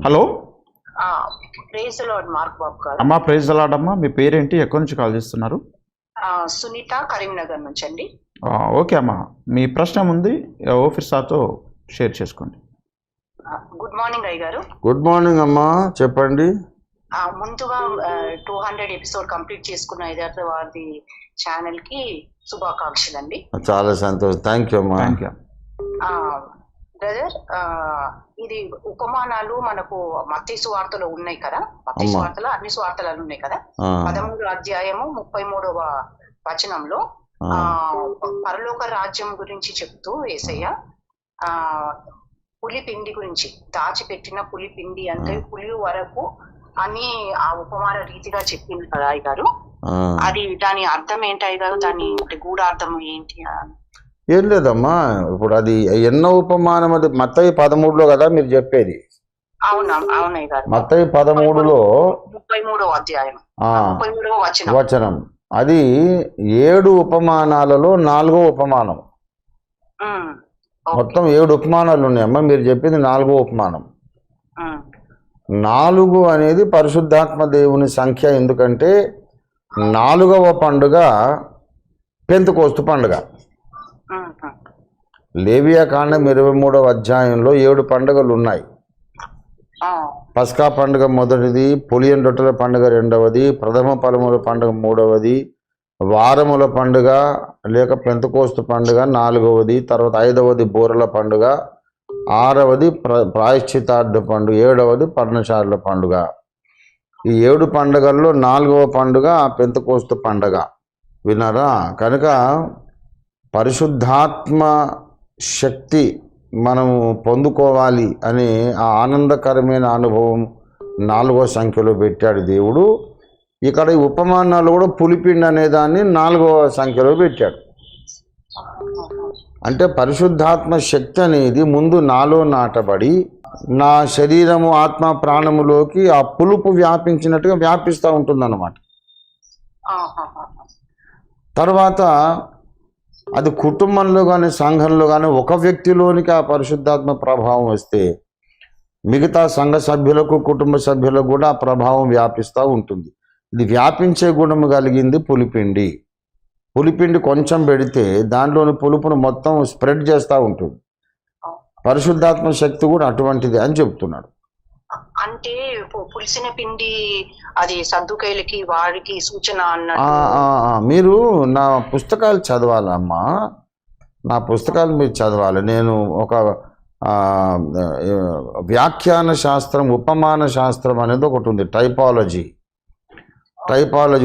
Hello praise the lord Mark Babu గారు. అమ్మా praise the lord అమ్మా. మీ పేరేంటి, ఎక్కడి నుంచి కాల్ చేస్తున్నారు? సునీత, కరీంనగర్ నుంచి అండి. ఓకే అమ్మా, మీ ప్రశ్న ఉంది, ఓఫీర్ సార్తో షేర్ చేసుకోండి. గుడ్ మార్నింగ్ అయ్య గారు. గుడ్ మార్నింగ్ అమ్మా, చెప్పండి. ముందుగా 200 ఎపిసోడ్ కంప్లీట్ చేసుకున్న ఐదారు వారి ఛానల్ కి శుభాకాంక్షలు అండి. చాలా సంతోషం, థ్యాంక్ యూ అమ్మా. Thank you brother. ఇది ఉపమానాలు మనకు మత్తయి సువార్తలో ఉన్నాయి కదా, మత్తయి సువార్తలో అన్ని సువార్తలు ఉన్నాయి కదా. 13వ అధ్యాయము 33వ వచనంలో పరలోక రాజ్యం గురించి చెప్తూ యేసయ్య పులిపిండి గురించి, దాచిపెట్టిన పులిపిండి అంటే పులి వరకు అని ఆ ఉపమాన రీతిగా చెప్పింది కదా అయ్య గారు. అది దాని అర్థం ఏంటి అయ్య గారు? దాని గూఢార్థం ఏంటి? ఏం లేదమ్మా, ఇప్పుడు అది ఎన్నో ఉపమానం, అది మత్తయి 13లో కదా మీరు చెప్పేది? అవునా? అవునయ్య గారు. మత్తయి 13లో 33వ అధ్యాయం 33వ వచనం. అది 7 ఉపమానాలలో 4వ ఉపమానం. మొత్తం 7 ఉపమానాలు ఉన్నాయమ్మా, మీరు చెప్పింది 4వ ఉపమానం. 4 అనేది పరిశుద్ధాత్మ దేవుని సంఖ్య. ఎందుకంటే 4వ పండుగ పెంతెకోస్తు పండుగ. లేవియా కాండం 23వ అధ్యాయంలో 7 పండుగలు ఉన్నాయి. పస్కా పండుగ మొదటిది, పులియన్ రొట్టెల పండుగ రెండవది, ప్రథమ ఫలముల పండుగ మూడవది, వారముల పండుగ లేక పెంతెకోస్తు పండుగ నాలుగవది, తర్వాత 5వది బూరల పండుగ, 6వది ప్రాయశ్చితార్థ పండుగ, 7వది పర్ణశాలల పండుగ. ఈ 7 పండుగల్లో 4వ పండుగ పెంతెకోస్తు పండుగ. విన్నారా? కనుక పరిశుద్ధాత్మ శక్తి మనము పొందుకోవాలి అనే ఆ ఆనందకరమైన అనుభవం 4వ సంఖ్యలో పెట్టాడు దేవుడు. ఇక్కడ ఈ ఉపమానాలు కూడా పులిపిండి అనే దాన్ని 4వ సంఖ్యలో పెట్టాడు. అంటే పరిశుద్ధాత్మ శక్తి అనేది ముందు నాలో నాటబడి నా శరీరము ఆత్మ ప్రాణములోకి ఆ పులుపు వ్యాపించినట్టుగా వ్యాపిస్తూ ఉంటుందన్నమాట. తర్వాత అది కుటుంబంలో కానీ సంఘంలో కానీ ఒక వ్యక్తిలోనికి ఆ పరిశుద్ధాత్మ ప్రభావం వస్తే మిగతా సంఘ సభ్యులకు కుటుంబ సభ్యులకు కూడా ఆ ప్రభావం వ్యాపిస్తూ ఉంటుంది. ఇది వ్యాపించే గుణము కలిగింది పులిపిండి. పులిపిండి కొంచెం పెడితే దానిలోని పులుపును మొత్తం స్ప్రెడ్ చేస్తూ ఉంటుంది. పరిశుద్ధాత్మ శక్తి కూడా అటువంటిది అని చెప్తున్నాడు. అంటే పులిసిన పిండి అది సద్దుకైలకి వారికి సూచన అన్నట్టు. మీరు నా పుస్తకాలు చదవాలమ్మా, నా పుస్తకాలు మీరు చదవాలి. నేను ఒక వ్యాఖ్యాన శాస్త్రం, ఉపమాన శాస్త్రం అనేది ఒకటి ఉంది, టైపాలజీ.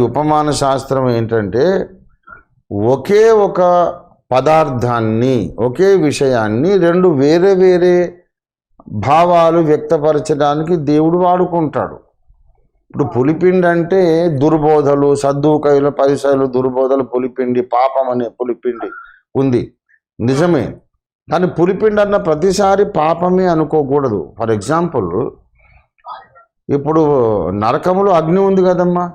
ఉపమాన శాస్త్రం ఏంటంటే ఒకే ఒక పదార్థాన్ని, ఒకే విషయాన్ని 2 వేరే వేరే భావాలు వ్యక్తపరచడానికి దేవుడు వాడుకుంటాడు. ఇప్పుడు పులిపిండి అంటే దుర్బోధలు, సద్దూకైలు, పరిసైలు దుర్బోధలు పులిపిండి, పాపం అనే పులిపిండి ఉంది, నిజమే. కానీ పులిపిండి అన్న ప్రతిసారి పాపమే అనుకోకూడదు. ఫర్ ఎగ్జాంపుల్, ఇప్పుడు నరకములో అగ్ని ఉంది కదమ్మా,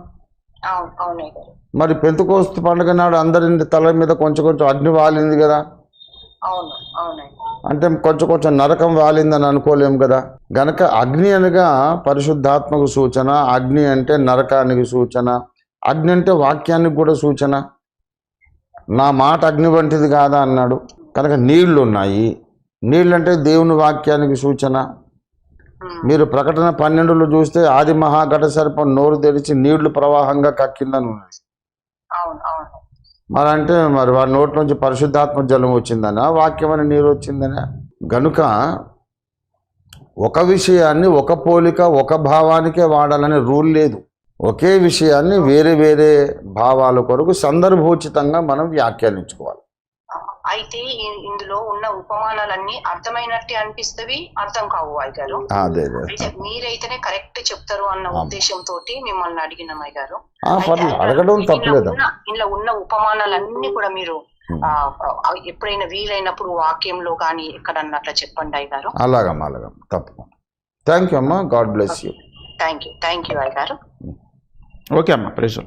మరి పెంతెకోస్తు పండుగ నాడు అందరి తల మీద కొంచెం కొంచెం అగ్ని వాలింది కదా. అంటే కొంచెం నరకం వాలిందని అనుకోలేము కదా. గనక అగ్ని అనగా పరిశుద్ధాత్మకు సూచన, అగ్ని అంటే నరకానికి సూచన, అగ్ని అంటే వాక్యానికి కూడా సూచన. నా మాట అగ్ని వంటిది కాదా అన్నాడు. కనుక నీళ్లు ఉన్నాయి, నీళ్ళు అంటే దేవుని వాక్యానికి సూచన. మీరు ప్రకటన 12లో చూస్తే ఆది మహాఘట సర్పం నోరు తెరిచి నీళ్లు ప్రవాహంగా కక్కిందని ఉన్నది. మరి అంటే మరి వారి నోటి నుంచి పరిశుద్ధాత్మ జలం వచ్చిందనా, వాక్యం అని నీరు వచ్చిందనా? గనుక ఒక విషయాన్ని ఒక పోలిక ఒక భావానికే వాడాలనే రూల్ లేదు. ఒకే విషయాన్ని వేరే వేరే భావాల కొరకు సందర్భోచితంగా మనం వ్యాఖ్యానించుకోవాలి. అయితే ఇందులో ఉన్న ఉపమానాలన్నీ అర్థమైనట్టే అనిపిస్తవి, అర్థం కావు అయ్య గారు. మీరైతేనే కరెక్ట్ చెప్తారు అన్న ఉద్దేశంతో మిమ్మల్ని అడిగినాం అయ్య గారు. అడగడం తప్పలేదు. ఇందులో ఉన్న ఉపమానాలన్నీ కూడా మీరు ఎప్పుడైనా వీలైనప్పుడు వాక్యంలో కానీ ఎక్కడన్నా అట్లా చెప్పండి అయ్య గారు. అలాగమ్మా, తప్పకుండా. థ్యాంక్ యూ అమ్మా, God bless you. Thank you అయ్య గారు. ఓకే అమ్మా, ప్రైజ్.